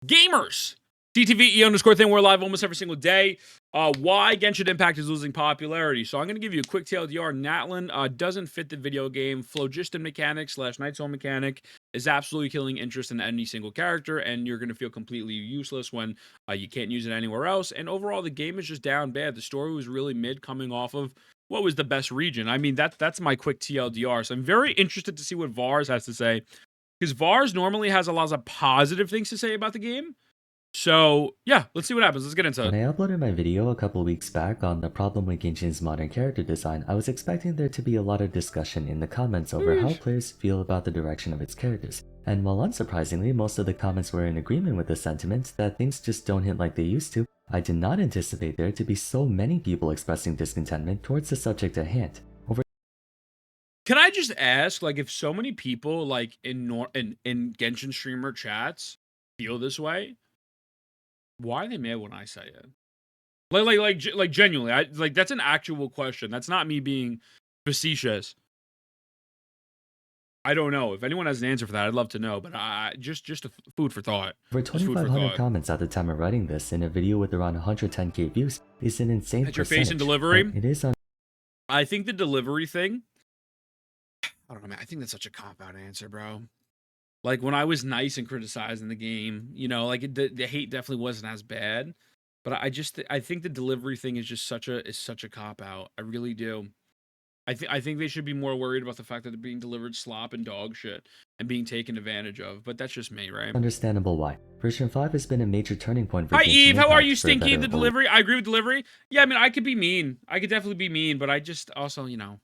Gamers! TTVE underscore thing. We're live almost every single day. Why Genshin Impact is losing popularity. So I'm going to give you a quick TLDR. Natlan doesn't fit the video game. Phlogiston mechanic / Knight's Own mechanic is absolutely killing interest in any single character, and you're going to feel completely useless when you can't use it anywhere else. And overall, the game is just down bad. The story was really mid coming off of what was the best region. I mean, that's my quick TLDR. So I'm very interested to see what Vars has to say, because Vars normally has a lot of positive things to say about the game. So, yeah, let's see what happens. Let's get into it. When I uploaded my video a couple weeks back on the problem with Genshin's modern character design, I was expecting there to be a lot of discussion in the comments over how players feel about the direction of its characters. And while unsurprisingly, most of the comments were in agreement with the sentiment that things just don't hit like they used to, I did not anticipate there to be so many people expressing discontentment towards the subject at hand. Can I just ask, like, if so many people, like, in Genshin streamer chats feel this way, why are they mad when I say it? Like genuinely, that's an actual question. That's not me being facetious. I don't know. If anyone has an answer for that, I'd love to know. But just a food for thought. Over 2,500 comments at the time of writing this in a video with around 110k views is an insane percentage. Your face in delivery? It is I think the delivery thing, I don't know, man. I think that's such a cop-out answer, bro. Like, when I was nice and criticizing the game, you know, like, the hate definitely wasn't as bad. But I think the delivery thing is just such a cop-out. I really do. I think they should be more worried about the fact that they're being delivered slop and dog shit and being taken advantage of. But that's just me, right? Understandable why. Version 5 has been a major turning point for Hi, Genshin Eve. How are Impact you, for better Stinky? or The worse. delivery? I agree with delivery. Yeah, I mean, I could be mean. I could definitely be mean, but I just also, you know,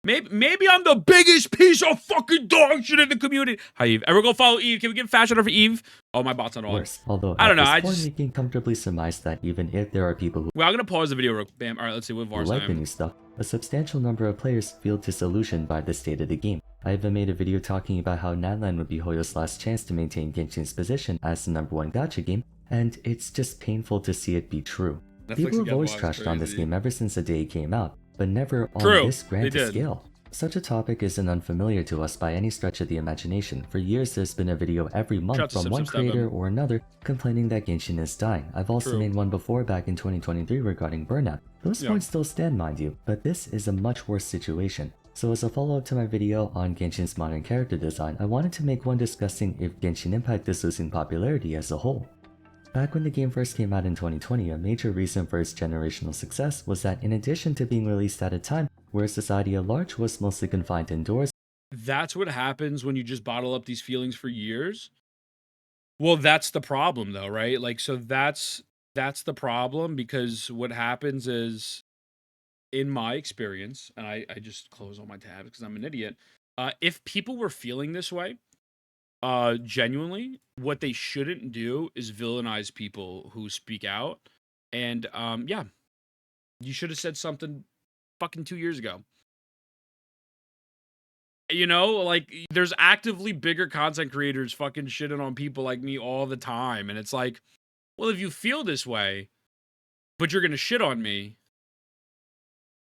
maybe I'm the biggest piece of fucking dog shit in the community. Hi, Eve. Ever go follow Eve? Can we get fashion over Eve? Oh, my bot's not on. Worse. Although I don't know. at this point, we can comfortably surmise that even if there are people who Well, I'm gonna pause the video real bam. All right, let's see what Vars like the new stuff, a substantial number of players feel disillusioned by the state of the game. I even made a video talking about how Natlan would be Hoyo's last chance to maintain Genshin's position as the #1 gacha game, and it's just painful to see it be true. People have always trashed on this game ever since the day it came out, but never on this grand scale. Such a topic isn't unfamiliar to us by any stretch of the imagination. For years there's been a video every month from one creator or another complaining that Genshin is dying. I've also made one before back in 2023 regarding burnout. Those points still stand, mind you, but this is a much worse situation. So as a follow-up to my video on Genshin's modern character design, I wanted to make one discussing if Genshin Impact is losing popularity as a whole. Back when the game first came out in 2020, a major reason for its generational success was that in addition to being released at a time where society at large was mostly confined indoors. That's what happens when you just bottle up these feelings for years. Well, that's the problem though, right? Like, so that's the problem, because what happens is, in my experience, and I just close all my tabs because I'm an idiot. If people were feeling this way, genuinely, what they shouldn't do is villainize people who speak out. And yeah, you should have said something fucking 2 years ago. You know, like, there's actively bigger content creators fucking shitting on people like me all the time, and it's like, well, if you feel this way, but you're gonna shit on me,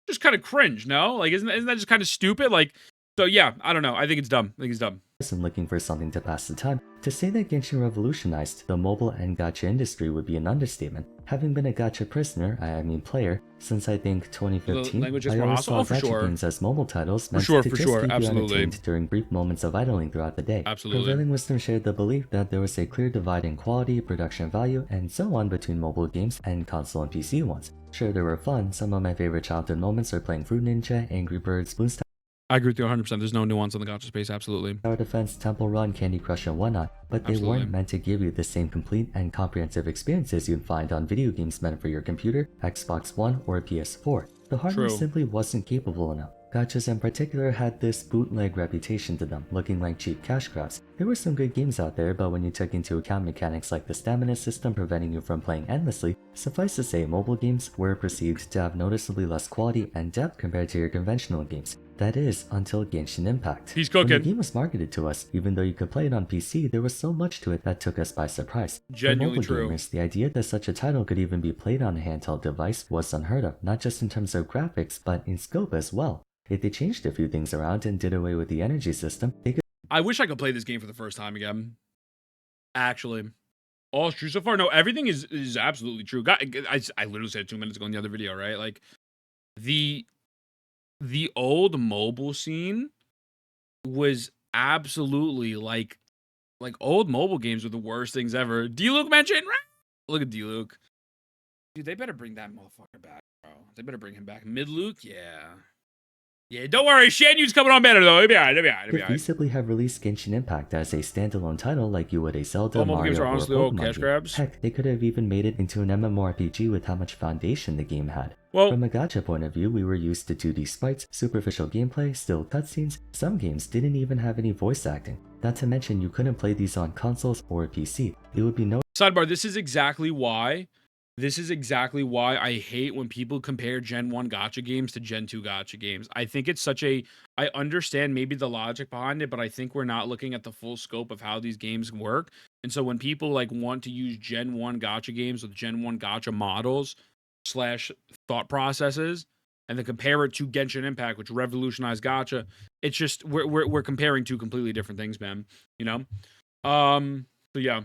just kind of cringe, no? Like, isn't that just kind of stupid? Like, so yeah, I don't know. I think it's dumb. I think it's dumb. And looking for something to pass the time, to say that Genshin revolutionized the mobile and gacha industry would be an understatement. Having been a gacha prisoner, I mean player, since I think 2015, I always saw gacha games as mobile titles meant to just keep you entertained during brief moments of idling throughout the day. Prevailing wisdom shared the belief that there was a clear divide in quality, production value, and so on between mobile games and console and PC ones. Sure, they were fun. Some of my favorite childhood moments are playing Fruit Ninja, Angry Birds, Bloons I agree with you 100%. There's no nuance on the gacha space, absolutely. Tower Defense, Temple Run, Candy Crush, and whatnot, but they weren't meant to give you the same complete and comprehensive experiences you'd find on video games meant for your computer, Xbox One, or PS4. The hardware simply wasn't capable enough. Gachas in particular had this bootleg reputation to them, looking like cheap cash grabs. There were some good games out there, but when you took into account mechanics like the stamina system preventing you from playing endlessly, suffice to say mobile games were perceived to have noticeably less quality and depth compared to your conventional games. That is, until Genshin Impact. He's cooking. When the game was marketed to us, even though you could play it on PC, there was so much to it that took us by surprise. Genuinely For mobile gamers, the idea that such a title could even be played on a handheld device was unheard of, not just in terms of graphics, but in scope as well. If they changed a few things around and did away with the energy system, they could— I wish I could play this game for the first time again. Actually. All true so far. No, everything is absolutely true. I literally said 2 minutes ago in the other video, right? Like the old mobile scene was absolutely like old mobile games were the worst things ever. D-Luke mentioned. Look at D-Luke. Dude, they better bring that motherfucker back, bro. They better bring him back. Mid-Luke, yeah. Yeah, don't worry. Shanyu's coming on better, though. It'll be alright. It'll be alright. It'll be Could alright. feasibly have released Genshin Impact as a standalone title like you would a Zelda, All mobile games Mario, are or honestly all Pokemon cash game. grabs. Heck, they could have even made it into an MMORPG with how much foundation the game had. Well, From a gacha point of view, we were used to 2D sprites, superficial gameplay, still cutscenes. Some games didn't even have any voice acting. Not to mention you couldn't play these on consoles or PC. It would be no sidebar, this is exactly why I hate when people compare Gen 1 gacha games to Gen 2 gacha games. I think it's such a... I understand maybe the logic behind it, but I think we're not looking at the full scope of how these games work. And so when people like want to use Gen 1 gacha games with Gen 1 gacha models / thought processes and then compare it to Genshin Impact, which revolutionized gacha, it's just we're comparing two completely different things, man. You know? So yeah.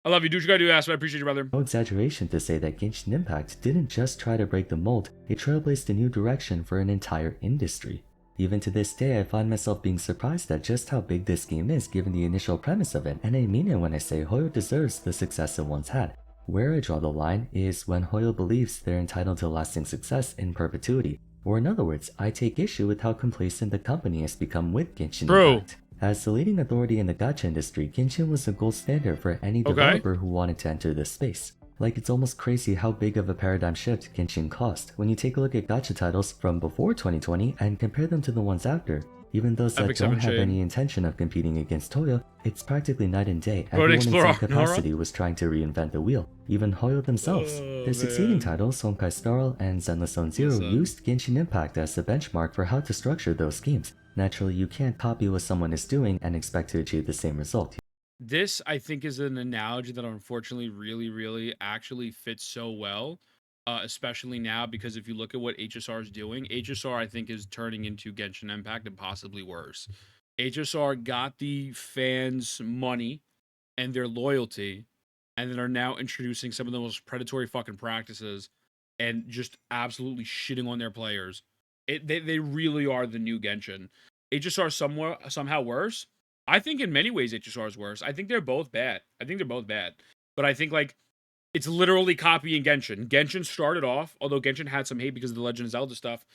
I love you. Do what you gotta do, ass. I appreciate you, brother. No exaggeration to say that Genshin Impact didn't just try to break the mold, it trailblazed a new direction for an entire industry. Even to this day, I find myself being surprised at just how big this game is given the initial premise of it, and I mean it when I say Hoyo deserves the success it once had. Where I draw the line is when Hoyo believes they're entitled to lasting success in perpetuity, or in other words, I take issue with how complacent the company has become with Genshin Impact. As the leading authority in the gacha industry, Genshin was the gold standard for any developer who wanted to enter this space. Like, it's almost crazy how big of a paradigm shift Genshin caused when you take a look at gacha titles from before 2020 and compare them to the ones after. Even those that don't have any intention of competing against Hoyo, it's practically night and day. Everyone in some capacity was trying to reinvent the wheel. Even Hoyo themselves. Their succeeding titles, Honkai Star Rail and Zenless Zone Zero, used Genshin Impact as the benchmark for how to structure those games. Naturally, you can't copy what someone is doing and expect to achieve the same result. This, I think, is an analogy that unfortunately really actually fits so well, especially now, because if you look at what HSR is doing, HSR, I think, is turning into Genshin Impact and possibly worse. HSR got the fans' money and their loyalty, and then are now introducing some of the most predatory fucking practices and just absolutely shitting on their players. They really are the new Genshin. HSR somehow worse. I think in many ways HSR is worse. I think they're both bad. But I think like it's literally copying Genshin. Genshin started off, although Genshin had some hate because of the Legend of Zelda stuff.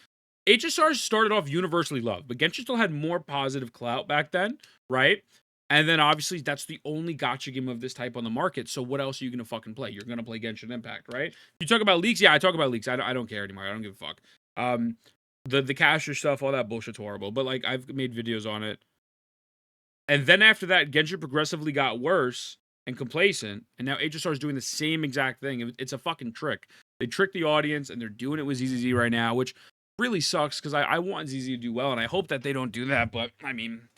HSR started off universally loved, but Genshin still had more positive clout back then, right? And then obviously that's the only gacha game of this type on the market. So what else are you gonna fucking play? You're gonna play Genshin Impact, right? You talk about leaks, yeah, I talk about leaks. I don't care anymore. I don't give a fuck. The caster stuff, all that bullshit's horrible. But like I've made videos on it. And then after that, Genshin progressively got worse and complacent, and now HSR is doing the same exact thing. It's a fucking trick. They trick the audience, and they're doing it with ZZZ right now, which really sucks because I want ZZ to do well, and I hope that they don't do that. But I mean,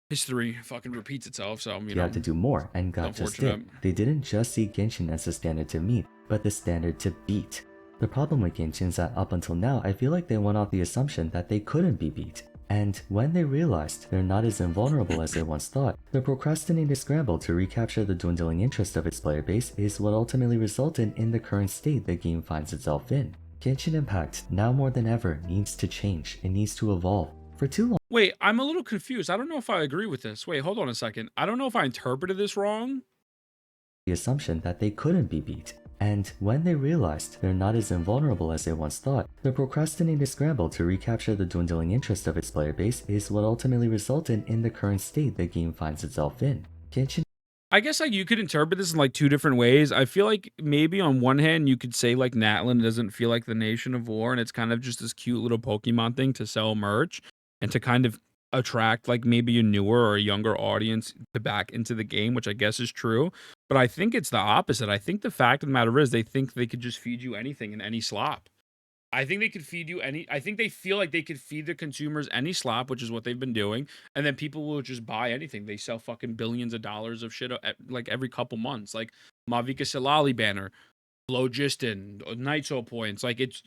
history fucking repeats itself, so you know. Have to do more, and God just did. They didn't just see Genshin as the standard to meet, but the standard to beat. The problem with Genshin is that up until now, I feel like they went off the assumption that they couldn't be beat. And when they realized they're not as invulnerable as they once thought, the procrastinated scramble to recapture the dwindling interest of its player base is what ultimately resulted in the current state the game finds itself in. Genshin Impact, now more than ever, needs to change. It needs to evolve. For too long. Wait, I'm a little confused. I don't know if I agree with this. Wait, hold on a second. I don't know if I interpreted this wrong. The assumption that they couldn't be beat. And when they realized they're not as invulnerable as they once thought, the procrastinated scramble to recapture the dwindling interest of its player base is what ultimately resulted in the current state the game finds itself in. Genshin. I guess like you could interpret this in like two different ways. I feel like maybe on one hand you could say like Natlan doesn't feel like the Nation of War, and it's kind of just this cute little Pokemon thing to sell merch and to kind of attract like maybe a newer or a younger audience to back into the game, which I guess is true. But I think it's the opposite. I think the fact of the matter is they think they could just feed you anything in any slop. I think they could feed you any. I think they feel like they could feed the consumers any slop, which is what they've been doing, and then people will just buy anything. They sell fucking billions of dollars of shit like every couple months, like Mavika Silali banner, Logistin, Nitro points. Like it's.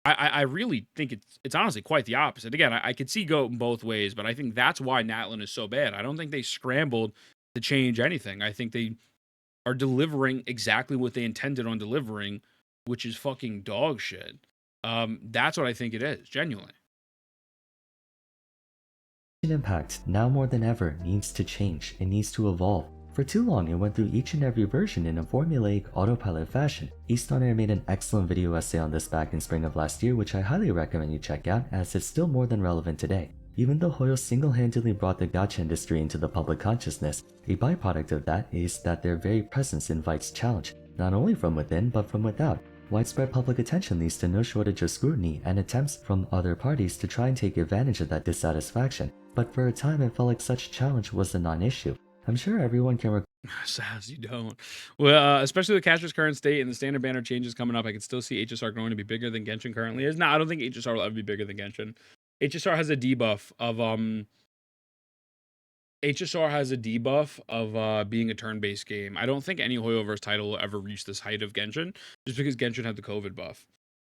I really think it's honestly quite the opposite. Again, I could see go both ways, but I think that's why Natlan is so bad. I don't think they scrambled to change anything. I think they are delivering exactly what they intended on delivering, which is fucking dog shit. That's what I think it is, genuinely. Genshin Impact, now more than ever, needs to change. It needs to evolve. For too long, it went through each and every version in a formulaic, autopilot fashion. Eastoner made an excellent video essay on this back in spring of last year, which I highly recommend you check out, as it's still more than relevant today. Even though Hoyo single-handedly brought the gacha industry into the public consciousness, a byproduct of that is that their very presence invites challenge, not only from within but from without. Widespread public attention leads to no shortage of scrutiny and attempts from other parties to try and take advantage of that dissatisfaction, but for a time it felt like such challenge was a non-issue. I'm sure everyone can Says you don't. Well, especially with Cash's current state and the standard banner changes coming up, I can still see HSR growing to be bigger than Genshin currently is. No, I don't think HSR will ever be bigger than Genshin. HSR has a debuff of being a turn-based game. I don't think any Hoyoverse title will ever reach this height of Genshin, just because Genshin had the COVID buff.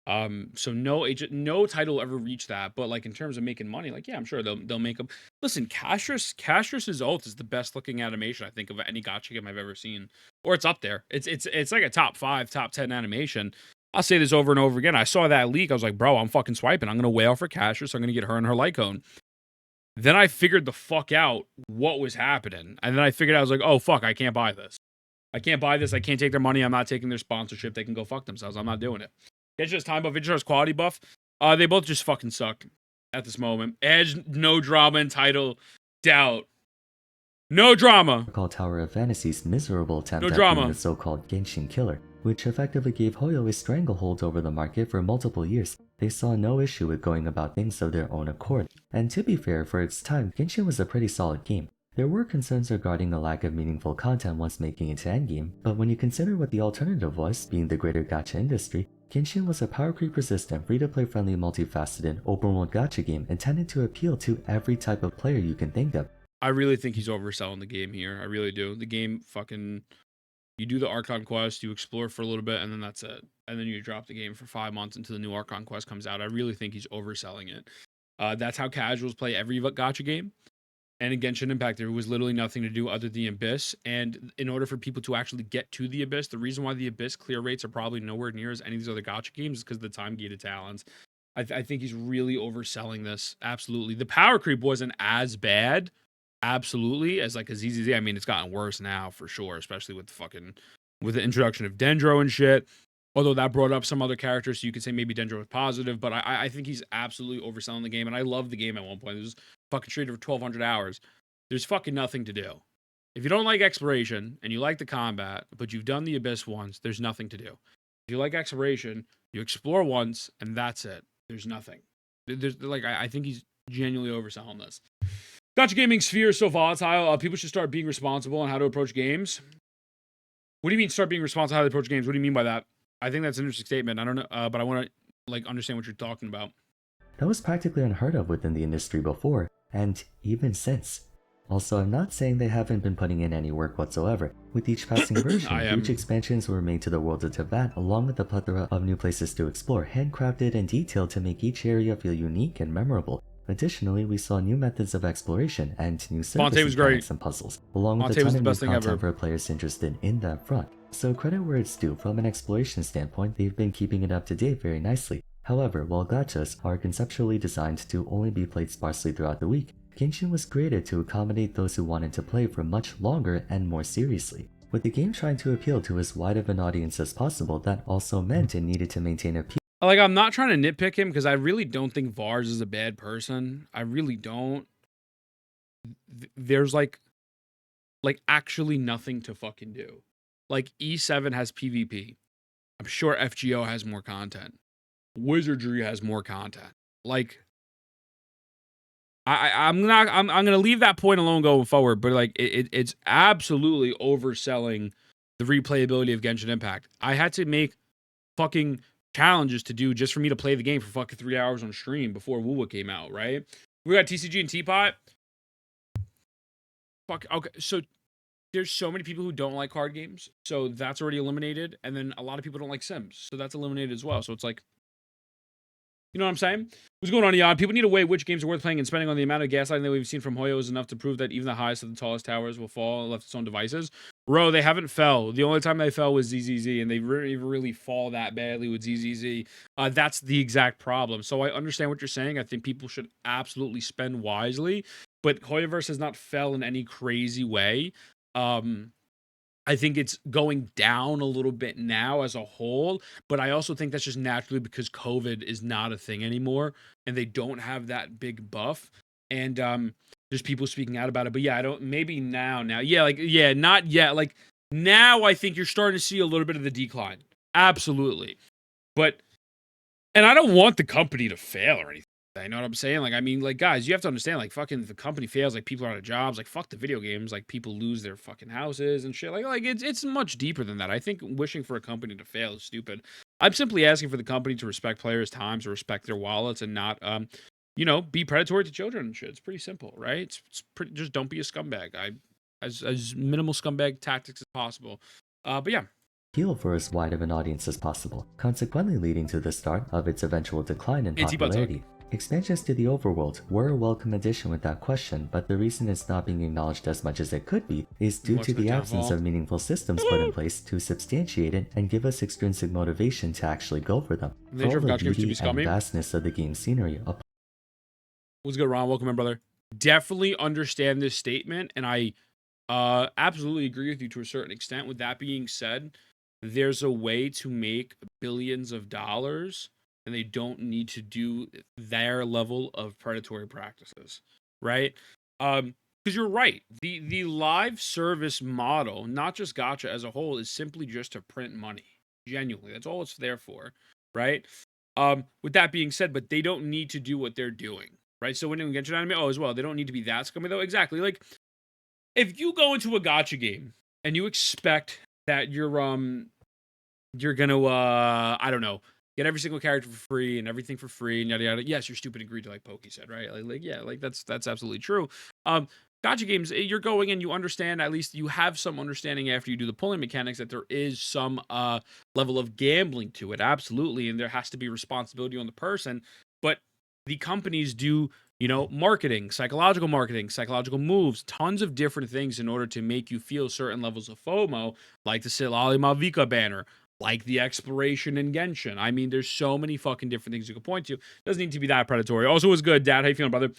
So no title will ever reach that. But like in terms of making money, like yeah, I'm sure they'll make them. Listen, Castrus's ult is the best looking animation I think of any gacha game I've ever seen, or it's up there. It's like a top 5, top 10 animation. I'll say this over and over again. I saw that leak. I was like, bro, I'm fucking swiping. I'm gonna whale for Castrus. I'm gonna get her and her Lycone. Then I figured the fuck out what was happening, and then I figured out I was like, oh fuck, I can't buy this. I can't buy this. I can't take their money. I'm not taking their sponsorship. They can go fuck themselves. I'm not doing it. Edge's time buff, Edge's quality buff. They both just fucking suck at this moment. Edge, no drama in title. Doubt. No drama. Called Tower of Fantasy's miserable attempt No at drama. being the so-called Genshin killer, which effectively gave Hoyo a stranglehold over the market for multiple years. They saw no issue with going about things of their own accord, and to be fair, for its time, Genshin was a pretty solid game. There were concerns regarding the lack of meaningful content once making it to endgame, but when you consider what the alternative was, being the greater gacha industry, Genshin was a power creep resistant, free-to-play friendly, multifaceted, open-world gacha game intended to appeal to every type of player you can think of. I really think he's overselling the game here. I really do. The game fucking... You do the Archon quest, you explore for a little bit, and then that's it. And then you drop the game for 5 months until the new Archon quest comes out. I really think he's overselling it. That's how casuals play every gacha game. And in Genshin Impact, there was literally nothing to do other than the Abyss. And in order for people to actually get to the Abyss, the reason why the Abyss clear rates are probably nowhere near as any of these other gacha games is because of the time-gated talents. I think he's really overselling this. Absolutely. The power creep wasn't as bad, absolutely, as like Azizi. I mean, it's gotten worse now for sure, especially with the introduction of Dendro and shit. Although that brought up some other characters, so you could say maybe Dendro was positive, but I think he's absolutely overselling the game, and I loved the game at one point. It was fucking straight over 1,200 hours. There's fucking nothing to do. If you don't like exploration, and you like the combat, but you've done the Abyss once, there's nothing to do. If you like exploration, you explore once, and that's it. There's nothing. I think he's genuinely overselling this. Gacha gaming sphere is so volatile. People should start being responsible on how to approach games. What do you mean start being responsible on how to approach games? What do you mean by that? I think that's an interesting statement. I don't know, but I want to understand what you're talking about. That was practically unheard of within the industry before, and even since. Also, I'm not saying they haven't been putting in any work whatsoever. With each passing version, huge expansions were made to the world of Teyvat, along with a plethora of new places to explore, handcrafted and detailed to make each area feel unique and memorable. Additionally, we saw new methods of exploration and new surface mechanics and puzzles, along with a ton of new content for players interested in that front. So credit where it's due, from an exploration standpoint, they've been keeping it up to date very nicely. However, while gachas are conceptually designed to only be played sparsely throughout the week, Genshin was created to accommodate those who wanted to play for much longer and more seriously. With the game trying to appeal to as wide of an audience as possible, that also meant it needed to maintain appeal. Like, I'm not trying to nitpick him, because I really don't think Vars is a bad person. I really don't. There's like actually nothing to fucking do. Like, E7 has PvP. I'm sure FGO has more content. Wizardry has more content. Like, I'm gonna leave that point alone going forward, but like it's absolutely overselling the replayability of Genshin Impact. I had to make fucking challenges to do just for me to play the game for fucking 3 hours on stream before Wuwa came out, right? We got TCG and Teapot. Fuck, okay, so there's so many people who don't like card games, so that's already eliminated, and then a lot of people don't like Sims, so that's eliminated as well. So it's like You know what I'm saying? What's going on, Yon? People need to weigh which games are worth playing and spending on. The amount of gaslighting that we've seen from Hoyo is enough to prove that even the highest of the tallest towers will fall and left its own devices. Bro, they haven't fell. The only time they fell was ZZZ, and they really fall that badly with ZZZ. That's the exact problem. So I understand what you're saying. I think people should absolutely spend wisely, but Hoyoverse has not fell in any crazy way. I think it's going down a little bit now as a whole, but I also think that's just naturally because COVID is not a thing anymore and they don't have that big buff. And there's people speaking out about it. But yeah, I don't, maybe now. Yeah, like, yeah, not yet. Like now I think you're starting to see a little bit of the decline. Absolutely. But, and I don't want the company to fail or anything. You know what I'm saying? Like, I mean, like, guys, you have to understand, like, fucking, if the company fails, like, people are out of jobs, like, fuck the video games, like, people lose their fucking houses and shit. Like, it's much deeper than that. I think wishing for a company to fail is stupid. I'm simply asking for the company to respect players' times, to respect their wallets, and not, you know, be predatory to children and shit. It's pretty simple, right? It's pretty, just don't be a scumbag. As minimal scumbag tactics as possible. But yeah. Appeal for as wide of an audience as possible, consequently leading to the start of its eventual decline in popularity. Expansions to the overworld were a welcome addition without question, but the reason it's not being acknowledged as much as it could be is due to the absence of meaningful systems put in place to substantiate it and give us extrinsic motivation to actually go for them. For all the beauty and vastness of the game's scenery. What's good, Ron? Welcome in, brother. Definitely understand this statement, and I absolutely agree with you to a certain extent. With that being said, there's a way to make billions of dollars, and they don't need to do their level of predatory practices, right? Because you're right. The live service model, not just gacha as a whole, is simply just to print money. Genuinely, that's all it's there for, right? With that being said, but they don't need to do what they're doing, right? So when you get Genshin anime, as well, they don't need to be that scummy though. Exactly. Like if you go into a gacha game and you expect that you're gonna I don't know, get every single character for free and everything for free and yada yada. Yes, you're stupid and greedy, like Pokey said, right? Like yeah, like that's absolutely true. Gacha games, you're going in, you understand, at least you have some understanding after you do the pulling mechanics that there is some level of gambling to it, absolutely, and there has to be responsibility on the person. But the companies do, you know, marketing, psychological moves, tons of different things in order to make you feel certain levels of FOMO, like the Silali Malvika banner, like the exploration in Genshin. I mean, there's so many fucking different things you can point to. Doesn't need to be that predatory. Also was good, Dad. How you feeling, brother?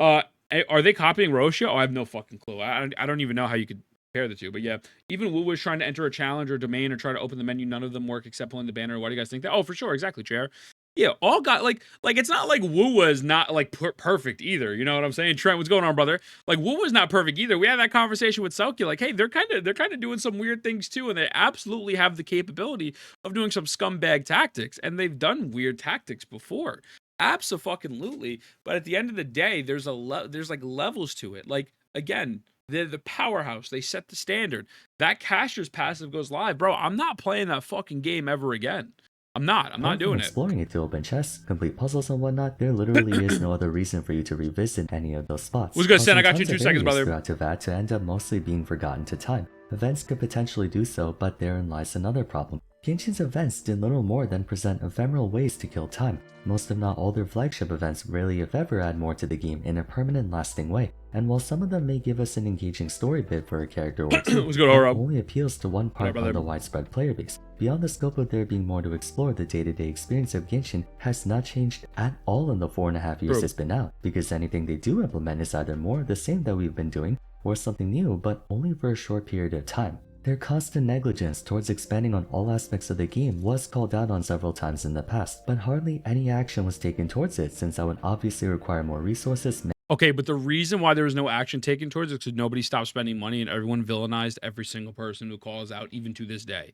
Are they copying Roshia? Oh, I have no fucking clue. I don't even know how you could compare the two. But yeah, even Wu was trying to enter a challenge or domain or try to open the menu. None of them work except pulling the banner. Why do you guys think that? Oh, for sure. Exactly, Chair. Yeah, all got like it's not like Wu was not like perfect either. You know what I'm saying? Trent, what's going on, brother? Like Wu was not perfect either. We had that conversation with Selkie. Like, hey, they're kind of doing some weird things too, and they absolutely have the capability of doing some scumbag tactics, and they've done weird tactics before. Absolutely. But at the end of the day, there's like levels to it. Like again, they're the powerhouse. They set the standard. That caster's passive goes live, bro. I'm not playing that fucking game ever again. I'm not doing it. Exploring it to open chests, complete puzzles and whatnot, there literally is no other reason for you to revisit any of those spots. What's good, Sen? I got you in 2 seconds, brother. Throughout Teyvat to end up mostly being forgotten to time. Events could potentially do so, but therein lies another problem. Genshin's events did little more than present ephemeral ways to kill time. Most if not all their flagship events rarely if ever add more to the game in a permanent lasting way, and while some of them may give us an engaging story bit for a character or two, it only appeals to one part of the widespread player base. Beyond the scope of there being more to explore, the day-to-day experience of Genshin has not changed at all in the 4.5 years it's been out, because anything they do implement is either more of the same that we've been doing, or something new, but only for a short period of time. Their constant negligence towards expanding on all aspects of the game was called out on several times in the past, but hardly any action was taken towards it since that would obviously require more resources. Okay, but the reason why there was no action taken towards it is because nobody stopped spending money and everyone villainized every single person who calls out, even to this day.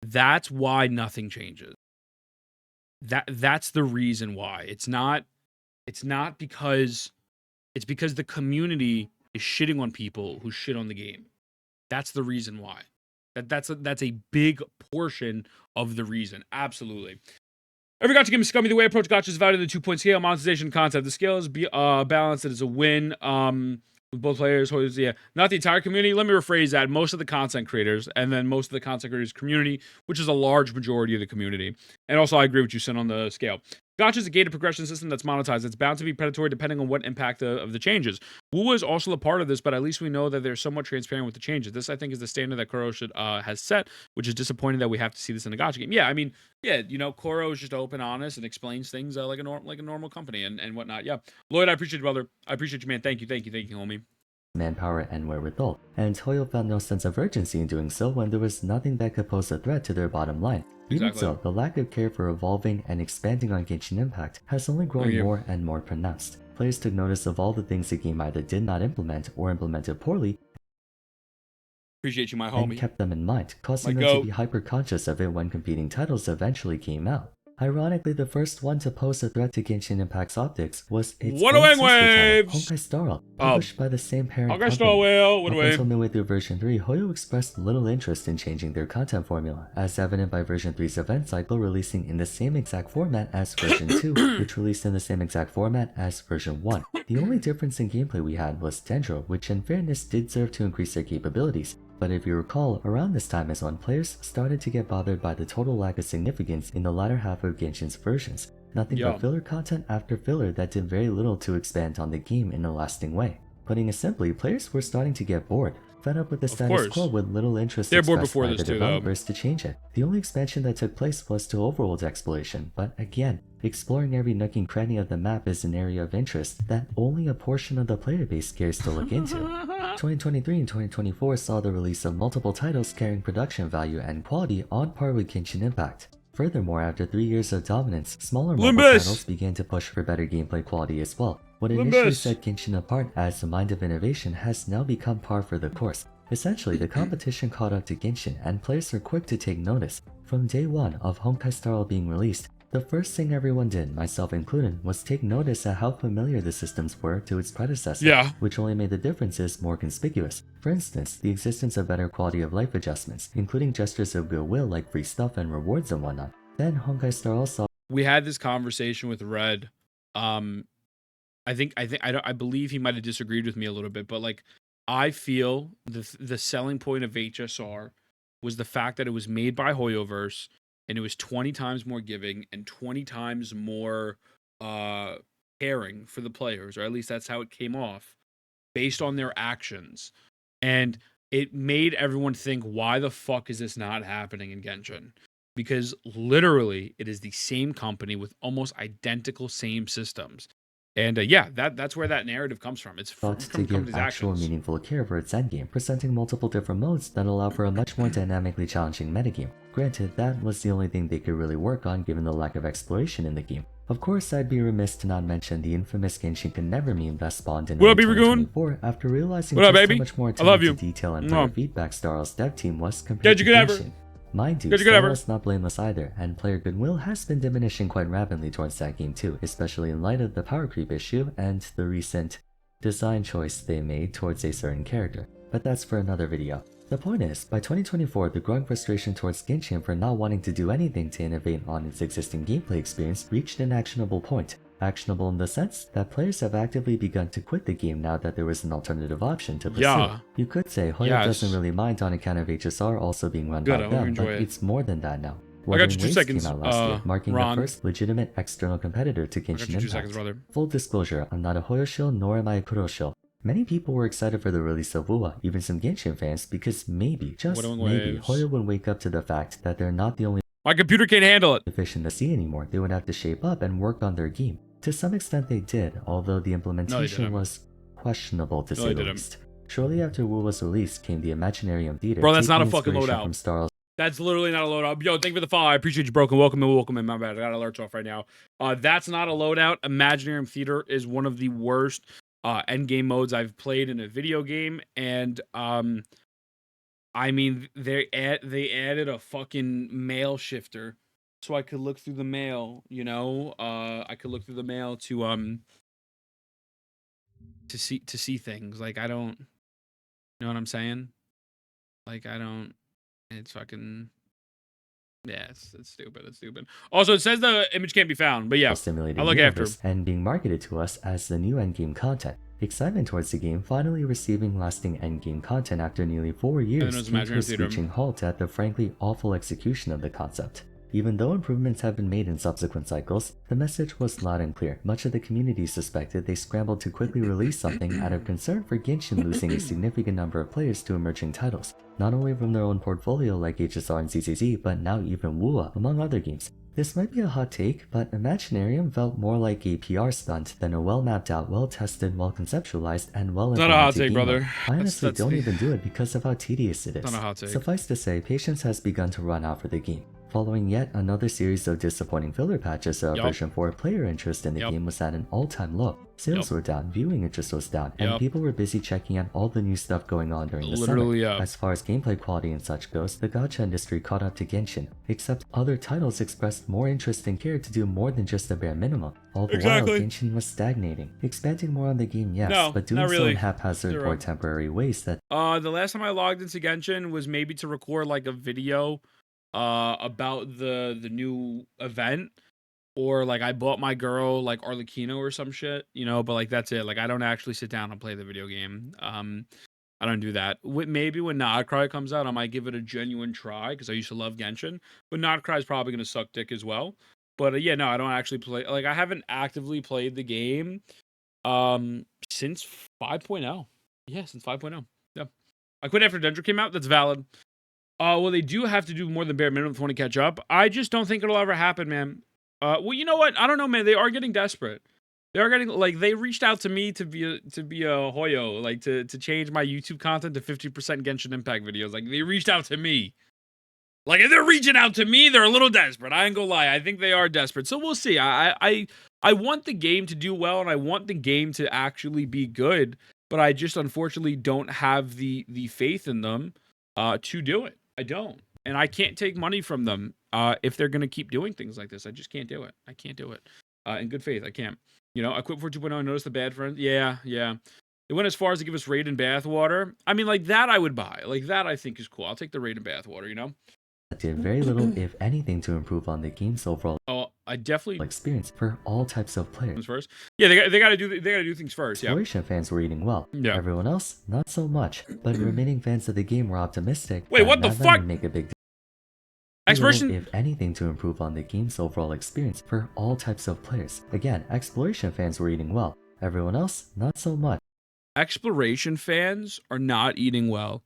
That's why nothing changes. That's the reason why. It's not because the community is shitting on people who shit on the game. That's the reason why. That's a big portion of the reason. Absolutely. Every gacha game is scummy. The way I approach gacha is valued in the 2-point scale. Monetization concept. The scale is balanced. It is a win with both players. Yeah, not the entire community. Let me rephrase that. Most of the content creators, and then most of the content creators community, which is a large majority of the community. And also, I agree with you, Sin, on the scale. Gacha is a gated progression system that's monetized. It's bound to be predatory depending on what impact of the changes. Wu is also a part of this, but at least we know that they're somewhat transparent with the changes. This, I think, is the standard that Kuro has set, which is disappointing that we have to see this in a gacha game. Yeah, I mean, yeah, you know, Kuro is just open, honest, and explains things like a normal company and whatnot. Yeah, Lloyd, I appreciate you, brother. I appreciate you, man. Thank you, homie. Manpower and wherewithal, and Hoyo felt no sense of urgency in doing so when there was nothing that could pose a threat to their bottom line. Even so, the lack of care for evolving and expanding on Genshin Impact has only grown more and more pronounced. Players took notice of all the things the game either did not implement or implemented poorly, appreciate you, my homie, and kept them in mind, causing them to be hyper-conscious of it when competing titles eventually came out. Ironically, the first one to pose a threat to Genshin Impact's optics was its own sister title, Honkai Star Rail, published by the same parent company. Up until midway through version 3, Hoyo expressed little interest in changing their content formula, as evident by version 3's event cycle releasing in the same exact format as version 2, which released in the same exact format as version 1. The only difference in gameplay we had was Dendro, which in fairness did serve to increase their capabilities. But if you recall, around this time is when players started to get bothered by the total lack of significance in the latter half of Genshin's versions. Nothing but filler content after filler that did very little to expand on the game in a lasting way. Putting it simply, players were starting to get bored, fed up with the status quo with little interest expressed by the developers to change it. The only expansion that took place was to overworld exploration, but again, exploring every nook and cranny of the map is an area of interest that only a portion of the player base cares to look into. 2023 and 2024 saw the release of multiple titles carrying production value and quality on par with Genshin Impact. Furthermore, after 3 years of dominance, smaller mobile titles began to push for better gameplay quality as well. What initially set Genshin apart as the mind of innovation has now become par for the course. Essentially, the competition caught up to Genshin, and players are quick to take notice. From day one of Honkai Star Rail being released, the first thing everyone did, myself included, was take notice at how familiar the systems were to its predecessor, which only made the differences more conspicuous. For instance, the existence of better quality of life adjustments, including gestures of goodwill like free stuff and rewards and whatnot. Then Honkai Star Rail saw. We had this conversation with Red. I believe he might have disagreed with me a little bit, but like, I feel the selling point of HSR was the fact that it was made by Hoyoverse, and it was 20 times more giving and 20 times more caring for the players, or at least that's how it came off, based on their actions. And it made everyone think, why the fuck is this not happening in Genshin? Because literally, it is the same company with almost identical same systems. And yeah, that's where that narrative comes from. It's from to give actual meaningful care for its endgame, presenting multiple different modes that allow for a much more dynamically challenging metagame. Granted, that was the only thing they could really work on given the lack of exploration in the game. Of course, I'd be remiss to not mention the infamous Genshin Can Never meme that spawned in 2024 after realizing just how much more attention to detail and player feedback Star Rail's dev team was compared to Genshin. Mind you, Star Rail is not blameless either, and player goodwill has been diminishing quite rapidly towards that game too, especially in light of the power creep issue and the recent design choice they made towards a certain character. But that's for another video. The point is, by 2024, the growing frustration towards Genshin for not wanting to do anything to innovate on its existing gameplay experience reached an actionable point. Actionable in the sense that players have actively begun to quit the game now that there was an alternative option to pursue. You could say Hoyo doesn't really mind on account of HSR also being run by them, but it's more than that now. I got you 2 seconds, came out last year, marking the first legitimate external competitor to Genshin Impact. Full disclosure, I'm not a Hoyo shill nor am I a Kuro shill. Many people were excited for the release of Wuwa, even some Genshin fans, because maybe, just maybe, Hoyo would wake up to the fact that they're not the only my computer can't handle it fish in the sea anymore. They would have to shape up and work on their game. To some extent they did, although the implementation was questionable to say the least. Shortly after Wuwa's release came the Imaginarium Theater. Bro, that's not a fucking loadout. That's literally not a loadout. Yo, thank you for the follow. I appreciate you, broken. Welcome in. My bad. I got alerts off right now. That's not a loadout. Imaginarium Theater is one of the worst endgame modes I've played in a video game, and I mean they added a fucking mail shifter. So I could look through the mail, you know. I could look through the mail to see things. Like I don't, you know what I'm saying? Like I don't. It's fucking. Yeah, it's stupid. It's stupid. Also, it says the image can't be found, but yeah, I'll look after. And being marketed to us as the new endgame content. Excitement towards the game finally receiving lasting endgame content after nearly 4 years came to a screeching halt at the frankly awful execution of the concept. Even though improvements have been made in subsequent cycles, the message was loud and clear. Much of the community suspected they scrambled to quickly release something out of concern for Genshin losing a significant number of players to emerging titles, not only from their own portfolio like HSR and CCZ, but now even WUA, among other games. This might be a hot take, but Imaginarium felt more like a PR stunt than a well-mapped out, well-tested, well-conceptualized, and well-implemented Not a hot take, game brother. mode. I honestly don't even do it because of how tedious it is. Not a hot take. Suffice to say, patience has begun to run out for the game. Following yet another series of disappointing filler patches of version 4, player interest in the game was at an all-time low. Sales were down, viewing interest was down, and people were busy checking out all the new stuff going on during the summer. As far as gameplay quality and such goes, the gacha industry caught up to Genshin, except other titles expressed more interest and care to do more than just the bare minimum. All the while, Genshin was stagnating. Expanding more on the game, yes, but doing so in haphazard or temporary ways that... The last time I logged into Genshin was maybe to record like a video about the new event, or like I bought my girl like Arlecchino or some shit, you know, but like that's it. Like I don't actually sit down and play the video game. I don't do that. Maybe when Nodcry comes out, I might give it a genuine try because I used to love Genshin, but Nodcry is probably gonna suck dick as well. But yeah, no, I don't actually play. Like I haven't actively played the game since 5.0. Yeah, since 5.0. Yeah, I quit after Dendra came out. That's valid. Well, they do have to do more than bare minimum if they want to catch up. I just don't think it'll ever happen, man. Well, you know what? I don't know, man. They are getting desperate. They are getting, like, they reached out to me to be a Hoyo, like, to change my YouTube content to 50% Genshin Impact videos. Like, they reached out to me. Like, if they're reaching out to me, they're a little desperate. I ain't gonna lie. I think they are desperate. So we'll see. I want the game to do well, and I want the game to actually be good, but I just unfortunately don't have the faith in them to do it. I don't. And I can't take money from them if they're going to keep doing things like this. I just can't do it. I can't do it. In good faith, I can't. You know, I quit for 2.0 and noticed the bad friends. Yeah. It went as far as to give us raid and bathwater. I mean, like, that I would buy. Like, that I think is cool. I'll take the raid and bathwater, you know? Did very little, if anything, to improve on the game's overall I definitely experience for all types of players. First, yeah, they gotta do things first. Yeah, Exploration fans were eating well. Yeah. Everyone else, not so much. But remaining fans of the game were optimistic. Wait, what the fuck? Would make a big Exploration, if anything, to improve on the game's overall experience for all types of players. Again, exploration fans were eating well. Everyone else, not so much. Exploration fans are not eating well.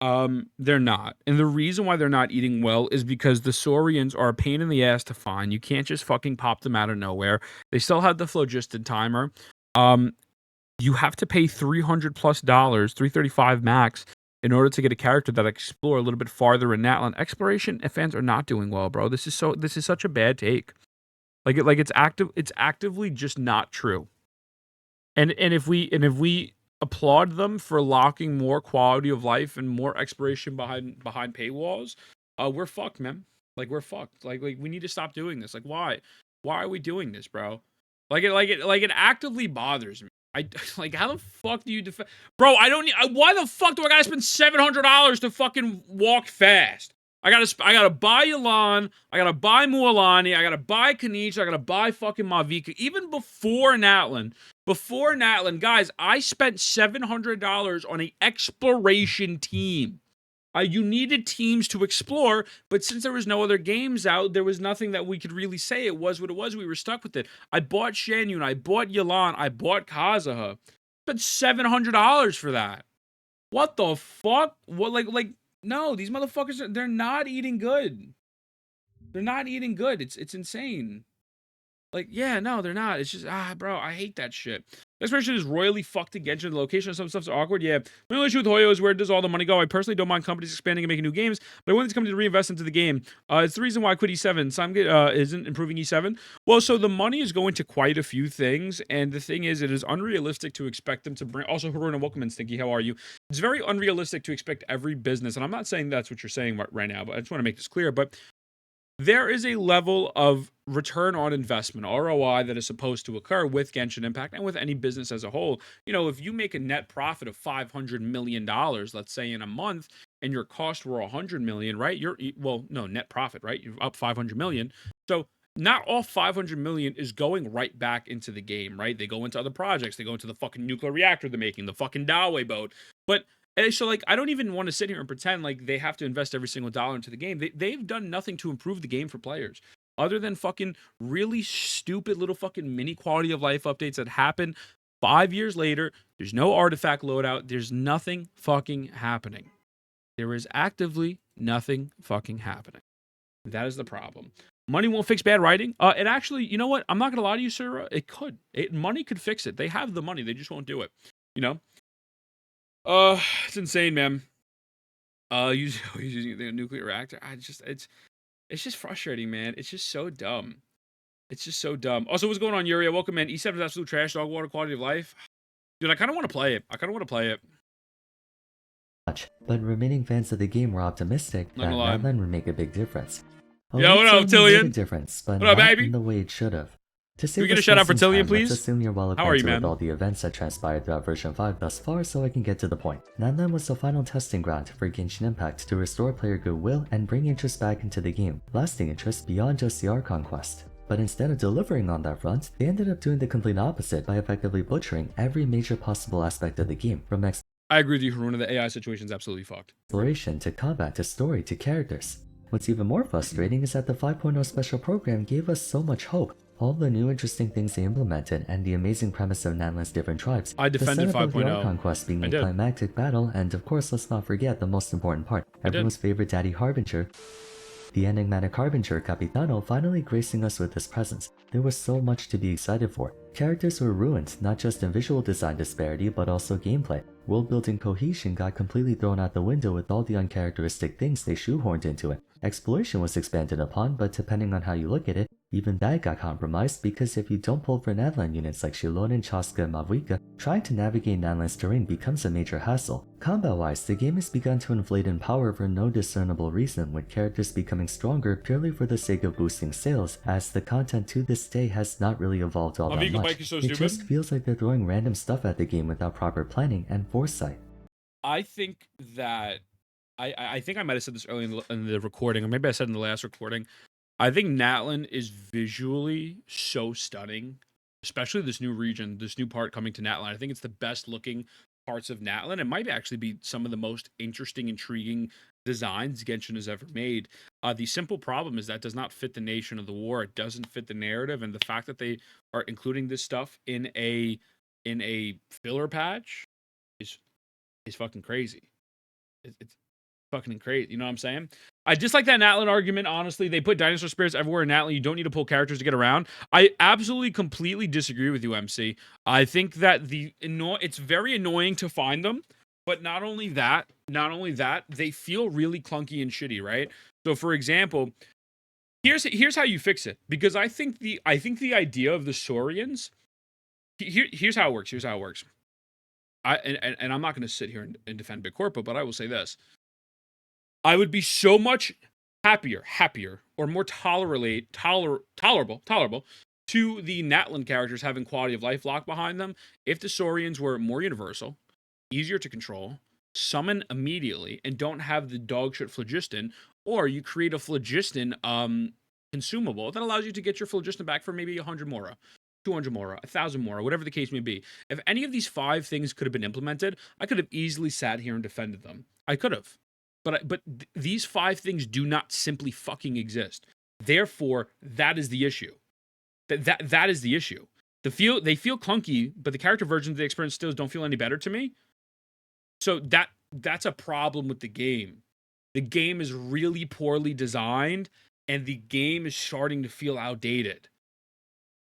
They're not. And the reason why they're not eating well is because the Saurians are a pain in the ass to find. You can't just fucking pop them out of nowhere. They still have the phlogiston timer. You have to pay $300+, $335 max, in order to get a character that explore a little bit farther in Natlan. Exploration fans are not doing well, bro. This is such a bad take. Like it's actively just not true. And if we applaud them for locking more quality of life and more exploration behind paywalls, we're fucked, man. Like we're fucked. Like we need to stop doing this. Like why are we doing this, bro? Like it actively bothers me. Like, how the fuck do you defend, bro? Why the fuck do I gotta spend $700 to fucking walk fast? I gotta buy Yelan, I gotta buy Mualani, I gotta buy Kanich, I gotta buy fucking Mavica. Even before Natlan, guys, I spent $700 on an exploration team. You needed teams to explore, but since there was no other games out, there was nothing that we could really say. It was what it was. We were stuck with it. I bought Shanyun, I bought Yelan, I bought Kazuha. Spent $700 for that. What the fuck? What, like, no, these motherfuckers, they're not eating good. They're not eating good. It's insane. Like, yeah, no, they're not. It's just, bro, I hate that shit. This person is royally fucked against the location of some stuff's awkward. Yeah. My only issue with Hoyo is where does all the money go? I personally don't mind companies expanding and making new games, but I want these companies to reinvest into the game. It's the reason why I quit E7. Samgate isn't improving E7. Well, so the money is going to quite a few things, and the thing is, it is unrealistic to expect them to bring. Also, Haruna, welcome in, Stinky. How are you? It's very unrealistic to expect every business, and I'm not saying that's what you're saying right now, but I just want to make this clear. But there is a level of return on investment, ROI, that is supposed to occur with Genshin Impact and with any business as a whole. You know, if you make a net profit of $500 million, let's say in a month, and your costs were $100 million, right? Net profit, right? You're up $500 million. So not all $500 million is going right back into the game, right? They go into other projects. They go into the fucking nuclear reactor they're making, the fucking Dawei boat. But And so, like, I don't even want to sit here and pretend like they have to invest every single dollar into the game. They've done nothing to improve the game for players other than fucking really stupid little fucking mini quality of life updates that happen 5 years later. There's no artifact loadout. There's nothing fucking happening. There is actively nothing fucking happening. That is the problem. Money won't fix bad writing. It actually, you know what? I'm not gonna lie to you, sir. It could. Money could fix it. They have the money. They just won't do it. You know. It's insane, man. Using the nuclear reactor. It's just frustrating, man. It's just so dumb. It's just so dumb. Also, what's going on, Yuri? Welcome in. E7 is absolute trash. Dog water quality of life. Dude, I kind of want to play it. But remaining fans of the game were optimistic that Natlan would make a big difference. Yo, what up, Tillian? Made a difference, but what up, not baby? in the way it should have. To Can we get a shout out for Tillian, please? Let's assume you're well How are you, acquainted man? with all the events that transpired throughout version 5 thus far, so I can get to the point. Natlan was the final testing ground for Genshin Impact to restore player goodwill and bring interest back into the game, lasting interest beyond just the Archon quest. But instead of delivering on that front, they ended up doing the complete opposite by effectively butchering every major possible aspect of the game, from I agree with you, Haruna. The AI situation is absolutely fucked. Exploration to combat to story to characters. What's even more frustrating is that the 5.0 special program gave us so much hope. All the new interesting things they implemented and the amazing premise of Natlan's different tribes. I defended 5.0. The setup of the Archon quest being a climactic battle, and of course let's not forget the most important part, everyone's favorite daddy Harbinger. The enigmatic Harbinger Capitano finally gracing us with his presence. There was so much to be excited for. Characters were ruined, not just in visual design disparity, but also gameplay. World-building cohesion got completely thrown out the window with all the uncharacteristic things they shoehorned into it. Exploration was expanded upon, but depending on how you look at it, even that got compromised because if you don't pull for Natlan units like Shilonen, Chaska, and Mavuika, trying to navigate Natlan's terrain becomes a major hassle. Combat-wise, the game has begun to inflate in power for no discernible reason, with characters becoming stronger purely for the sake of boosting sales, as the content to this day has not really evolved all that much. It just feels like they're throwing random stuff at the game without proper planning and foresight. I think that I think I might have said this early in the recording, or maybe I said in the last recording. I think Natlan is visually so stunning, especially this new region, this new part coming to Natlan. I think it's the best looking parts of Natlan. It might actually be some of the most interesting, intriguing designs Genshin has ever made. The simple problem is that does not fit the nation of the war. It doesn't fit the narrative, and the fact that they are including this stuff in a filler patch is fucking crazy. It's fucking crazy. You know what I'm saying? I dislike that Natlan argument, honestly. They put dinosaur spirits everywhere in Natlan. You don't need to pull characters to get around. I absolutely, completely disagree with you, MC. I think that it's very annoying to find them, but not only that, they feel really clunky and shitty, right? So, for example, here's how you fix it. Because I think the idea of the Saurians, here's how it works. And I'm not going to sit here and defend Big Corpo, but I will say this. I would be so much happier, or more tolerable to the Natlan characters having quality of life locked behind them if the Saurians were more universal, easier to control, summon immediately, and don't have the dogshit phlogiston, or you create a phlogiston consumable that allows you to get your phlogiston back for maybe 100 mora. 200 mora, 1,000 mora, whatever the case may be. If any of these 5 things could have been implemented, I could have easily sat here and defended them. I could have. But these 5 things do not simply fucking exist. Therefore, that is the issue. That is the issue. They feel clunky, but the character versions of the experience still don't feel any better to me. So that's a problem with the game. The game is really poorly designed, and the game is starting to feel outdated.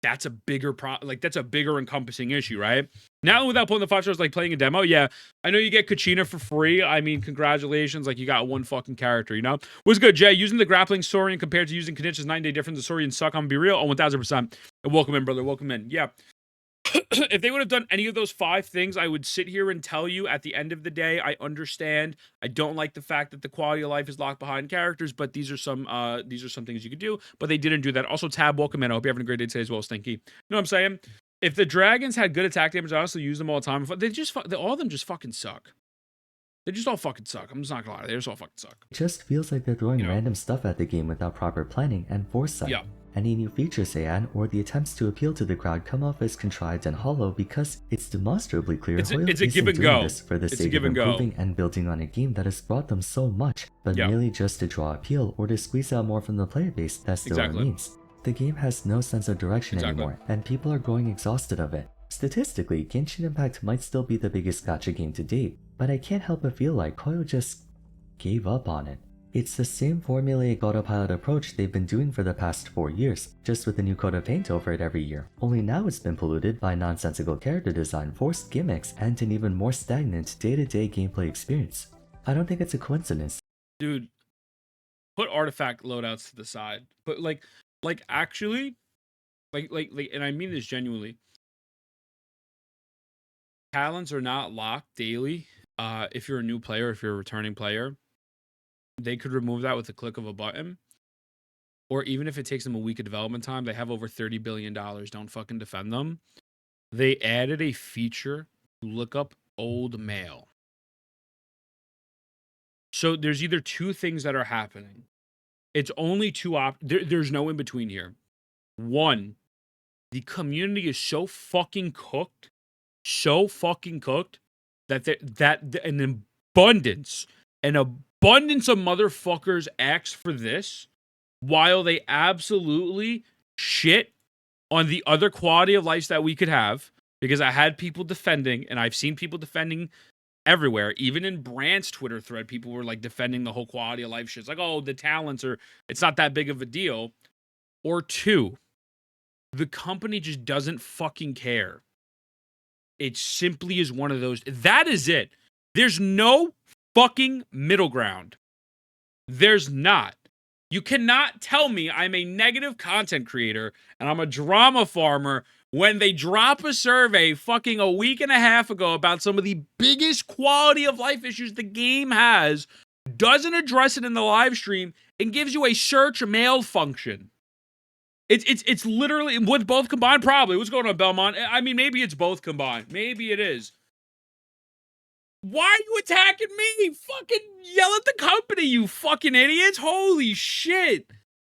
That's a bigger that's a bigger encompassing issue, right? Now, without pulling the 5 stars, like playing a demo, yeah, I know you get Kachina for free. I mean, congratulations, like you got one fucking character, you know? What's good, Jay? Using the grappling Saurian compared to using Kanich's 9-day difference, the Saurians suck, I'm gonna be real. Oh, 1000%. And welcome in, brother, welcome in. Yeah. If they would have done any of those 5 things, I would sit here and tell you at the end of the day, I understand. I don't like the fact that the quality of life is locked behind characters, but these are some things you could do, but they didn't do that. Also, Tab, welcome in. I hope you're having a great day today as well, Stinky. You know what I'm saying? If the dragons had good attack damage, I also use them all the time. All of them just fucking suck. They just all fucking suck. I'm just not gonna lie. They just all fucking suck. It just feels like they're throwing random stuff at the game without proper planning and foresight. Yeah. Any new features they add or the attempts to appeal to the crowd come off as contrived and hollow because it's demonstrably clear Hoyo it's a give isn't and doing go. this for the It's a sake give of and go. improving and building on a game that has brought them so much, but Yeah. merely just to draw appeal or to squeeze out more from the player base that still Exactly. remains. The game has no sense of direction Exactly. anymore, and people are growing exhausted of it. Statistically, Genshin Impact might still be the biggest gacha game to date, but I can't help but feel like Hoyo just gave up on it. It's the same formulaic autopilot approach they've been doing for the past 4 years, just with a new coat of paint over it every year. Only now it's been polluted by nonsensical character design, forced gimmicks, and an even more stagnant day-to-day gameplay experience. I don't think it's a coincidence. Dude, put artifact loadouts to the side. But actually, and I mean this genuinely. Talents are not locked daily. If you're a new player, if you're a returning player, they could remove that with the click of a button. Or even if it takes them a week of development time, they have over $30 billion. Don't fucking defend them. They added a feature to look up old mail. So there's either two things that are happening. It's only two there's no in between here. One, the community is so fucking cooked that an abundance of motherfuckers ask for this, while they absolutely shit on the other quality of life that we could have. Because I had people defending, and I've seen people defending everywhere, even in Brand's Twitter thread, people were like defending the whole quality of life shit. It's like, oh, the talents are, it's not that big of a deal. Or two, the company just doesn't fucking care. It simply is one of those. That is it. There's no fucking middle ground. There's not. You cannot tell me I'm a negative content creator and I'm a drama farmer when they drop a survey fucking a week and a half ago about some of the biggest quality of life issues the game has, doesn't address it in the live stream, and gives you a search mail function. It's literally, with both combined, probably. What's going on, Belmont? I mean, maybe it's both combined. Maybe it is. Why are you attacking me? Fucking yell at the company, you fucking idiots. Holy shit.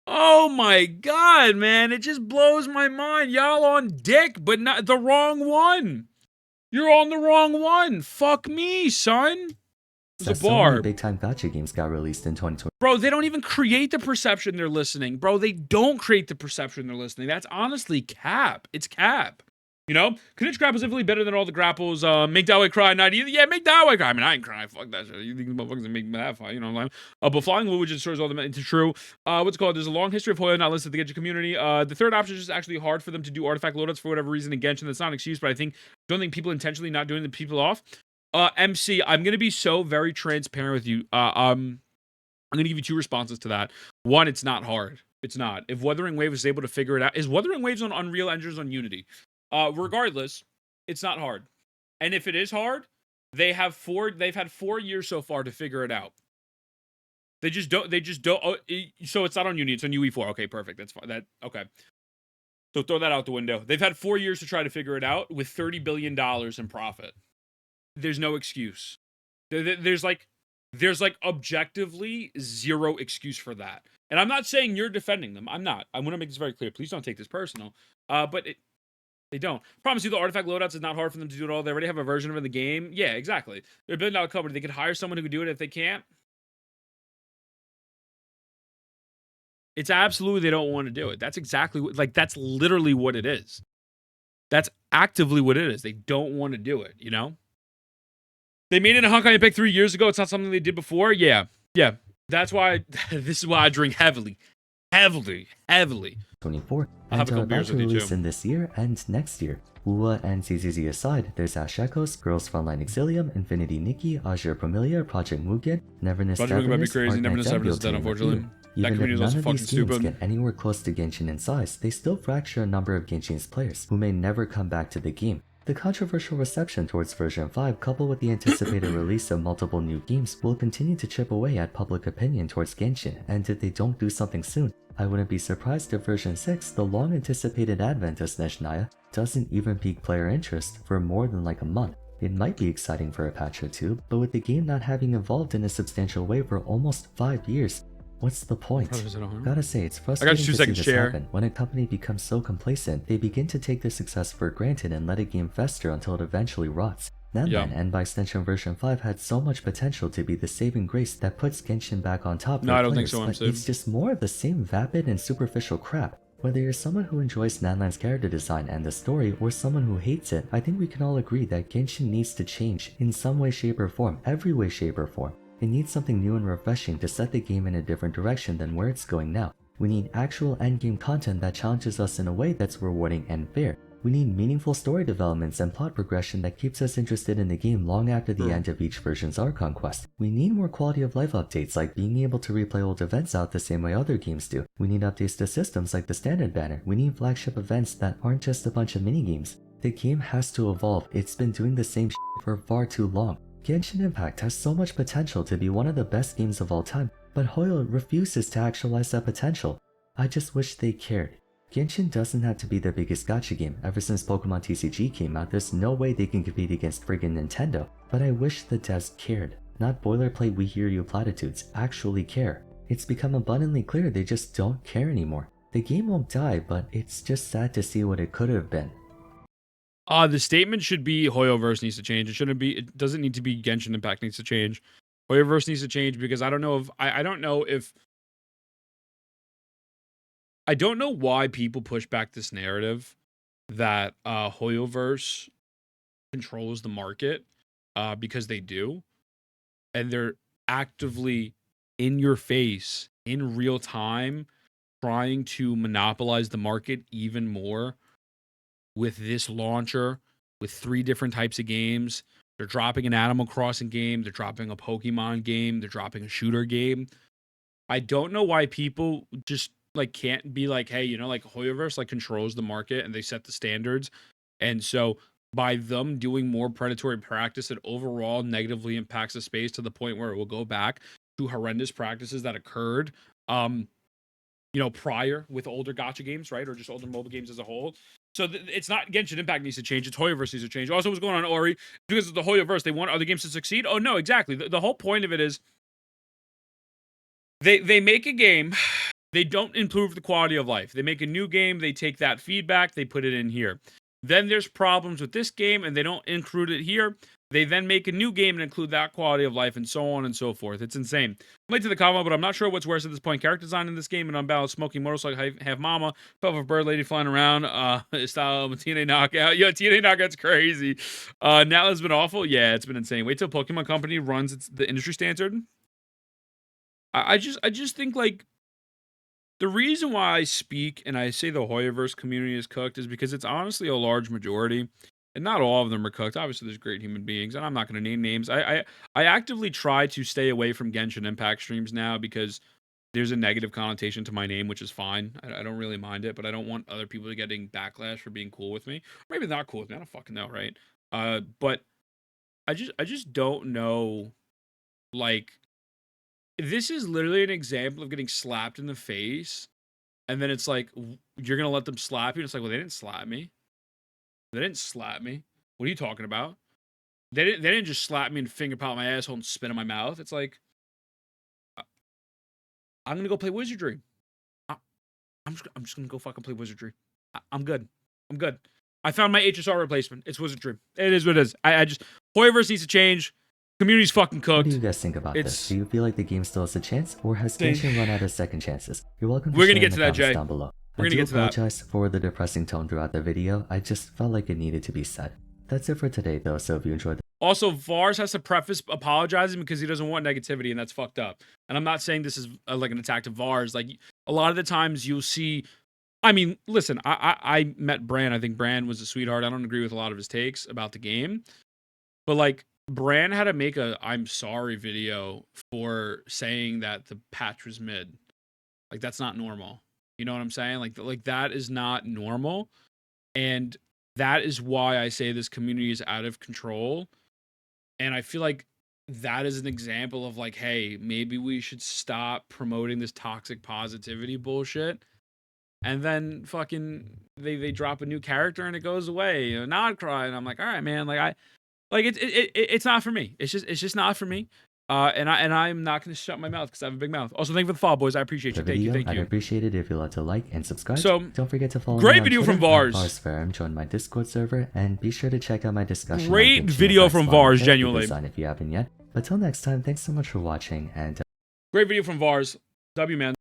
Oh my god, man. It just blows my mind. Y'all on dick, but not the wrong one. You're on the wrong one. Fuck me, son. There's a So bar. many big-time gacha games got released in 2020. Bro, they don't even create the perception they're listening. Bro, they don't create the perception they're listening. That's honestly cap. It's cap. You know? Knish grapple is infinitely better than all the grapples. Make that way cry, not either. Yeah, make that way cry. I mean, I ain't crying. Fuck that shit. You think motherfuckers make me that fight? You know what I'm saying? But flying Luigi destroys all the into true. What's it called? There's a long history of Hoyo not listed to the Genshin community. The third option is just actually hard for them to do artifact loadouts for whatever reason in Genshin. That's not an excuse, but don't think people intentionally not doing the people off. MC, I'm gonna be so very transparent with you. I'm gonna give you two responses to that. One, it's not hard. It's not. If Wuthering Waves is able to figure it out, is Wuthering Waves on Unreal Engines on Unity? Regardless, it's not hard. And if it is hard, they've had 4 years so far to figure it out. They just don't. Oh, so it's not on Unity. It's on UE4. Okay, perfect. That's fine. Okay. So throw that out the window. They've had 4 years to try to figure it out with $30 billion in profit. There's no excuse. There's like objectively zero excuse for that. And I'm not saying you're defending them. I'm not. I want to make this very clear. Please don't take this personal. But they don't. Promise you, the artifact loadouts is not hard for them to do it all. They already have a version of it in the game. Yeah, exactly. They're $1 billion company. They could hire someone who could do it if they can't. It's absolutely they don't want to do it. That's exactly that's literally what it is. That's actively what it is. They don't want to do it, you know? They made it in Honkai Impact 3 years ago. It's not something they did before. Yeah. That's why. This is why I drink heavily. 24, I'll have and a couple are beers about to with you, release too. in this year and next year. Uwa and ZZZ aside, there's Ash Echoes, Girls Frontline Exilium, Infinity Nikki, Azure Promilia, Project Mugen, Neverness Project Mugen might be Daverness, crazy. Arknight Neverness Daverness is Debut dead, to unfortunately. review. That Even community if is also none of fucking these games stupid. get anywhere close to Genshin in size, they still fracture a number of Genshin's players, who may never come back to the game. The controversial reception towards version 5, coupled with the anticipated release of multiple new games, will continue to chip away at public opinion towards Genshin, and if they don't do something soon, I wouldn't be surprised if version 6, the long-anticipated advent of Snezhnaya, doesn't even pique player interest for more than like a month. It might be exciting for a patch or two, but with the game not having evolved in a substantial way for almost 5 years, What's the point? Brothers at home. Gotta say, it's I got frustrating you 2 to see seconds this share. happen. When a company becomes so complacent, they begin to take their success for granted and let a game fester until it eventually rots. Natlan, Yeah. and by extension version 5, had so much potential to be the saving grace that puts Genshin back on top for No, I don't players, think so, but it's just more of the same vapid and superficial crap. Whether you're someone who enjoys Natlan's character design and the story, or someone who hates it, I think we can all agree that Genshin needs to change in some way, shape, or form. Every way, shape, or form. It needs something new and refreshing to set the game in a different direction than where it's going now. We need actual endgame content that challenges us in a way that's rewarding and fair. We need meaningful story developments and plot progression that keeps us interested in the game long after the end of each version's Archon quest. We need more quality of life updates like being able to replay old events out the same way other games do. We need updates to systems like the standard banner. We need flagship events that aren't just a bunch of minigames. The game has to evolve. It's been doing the same shit for far too long. Genshin Impact has so much potential to be one of the best games of all time, but Hoyo refuses to actualize that potential. I just wish they cared. Genshin doesn't have to be their biggest gacha game. Ever since Pokemon TCG came out, there's no way they can compete against friggin' Nintendo. But I wish the devs cared. Not boilerplate we hear you platitudes, actually care. It's become abundantly clear they just don't care anymore. The game won't die, but it's just sad to see what it could have been. The statement should be Hoyoverse needs to change. It shouldn't be. It doesn't need to be Genshin Impact needs to change. Hoyoverse needs to change because I don't know if I don't know why people push back this narrative that Hoyoverse controls the market because they do, and they're actively in your face in real time trying to monopolize the market even more with this launcher, with 3 different types of games. They're dropping an Animal Crossing game, they're dropping a Pokemon game, they're dropping a shooter game. I don't know why people just like can't be like, hey, you know, like Hoyoverse like controls the market and they set the standards. And so by them doing more predatory practice, it overall negatively impacts the space to the point where it will go back to horrendous practices that occurred prior with older gacha games, right? Or just older mobile games as a whole. So it's not Genshin Impact needs to change. It's Hoyoverse needs to change. Also, what's going on, Ori? Because of the Hoyoverse, they want other games to succeed. Oh no, exactly. The whole point of it is they make a game. They don't improve the quality of life. They make a new game. They take that feedback. They put it in here. Then there's problems with this game, and they don't include it here. They then make a new game and include that quality of life, and so on and so forth. It's insane. I'm late to the comment, but I'm not sure what's worse at this point. Character design in this game, and unbalanced smoking motorcycle, have mama, puff of bird lady flying around, style TNA knockout. Yo, TNA knockout's crazy. Now it's been awful. Yeah, it's been insane. Wait till Pokemon Company runs the industry standard. I just think like the reason why I speak and I say the Hoyoverse community is cooked is because it's honestly a large majority, and not all of them are cooked. Obviously, there's great human beings, and I'm not going to name names. I actively try to stay away from Genshin Impact streams now because there's a negative connotation to my name, which is fine. I don't really mind it, but I don't want other people to getting backlash for being cool with me. Or maybe not cool with me. I don't fucking know, right? But I just don't know. Like, this is literally an example of getting slapped in the face. And then it's like, you're going to let them slap you? And it's like, well, they didn't slap me. They didn't slap me. What are you talking about? They didn't just slap me and finger pop my asshole and spit in my mouth. It's like, I'm going to go play Wizardry. I'm just going to go fucking play Wizardry. I'm good. I'm good. I found my HSR replacement. It's Wizardry. It is what it is. I just, Hoyoverse needs to change. Community's fucking cooked. What do you guys think about this? Do you feel like the game still has a chance, or has Genshin run out of second chances? You're welcome to share in the comments down below. I do apologize for the depressing tone throughout the video. I just felt like it needed to be said. That's it for today though, so if you enjoyed Also, Vars has to preface apologizing because he doesn't want negativity, and that's fucked up. And I'm not saying this is like an attack to Vars. Like, a lot of the times you'll see, I mean, listen, I met Bran. I think Bran was a sweetheart. I don't agree with a lot of his takes about the game. But like, Bran had to make a I'm sorry video for saying that the patch was mid. Like, that's not normal. You know what I'm saying? Like that is not normal. And that is why I say this community is out of control. And I feel like that is an example of like, hey, maybe we should stop promoting this toxic positivity bullshit. And then fucking they drop a new character and it goes away. You know, Nod cry, and I'm like, all right, man, like it's not for me. It's just not for me. And I'm not going to shut my mouth because I have a big mouth. Also, thank you for the follow, boys. I appreciate you. Thank you. Thank I'd you. appreciate it if you'd like to like and subscribe. So, don't forget to follow great me on video from Twitter Vars. Join my Discord server, and be sure to check out my discussion. Great video from Vars, genuinely. If you haven't yet. But till next time, thanks so much for watching, and great video from Vars. W, man.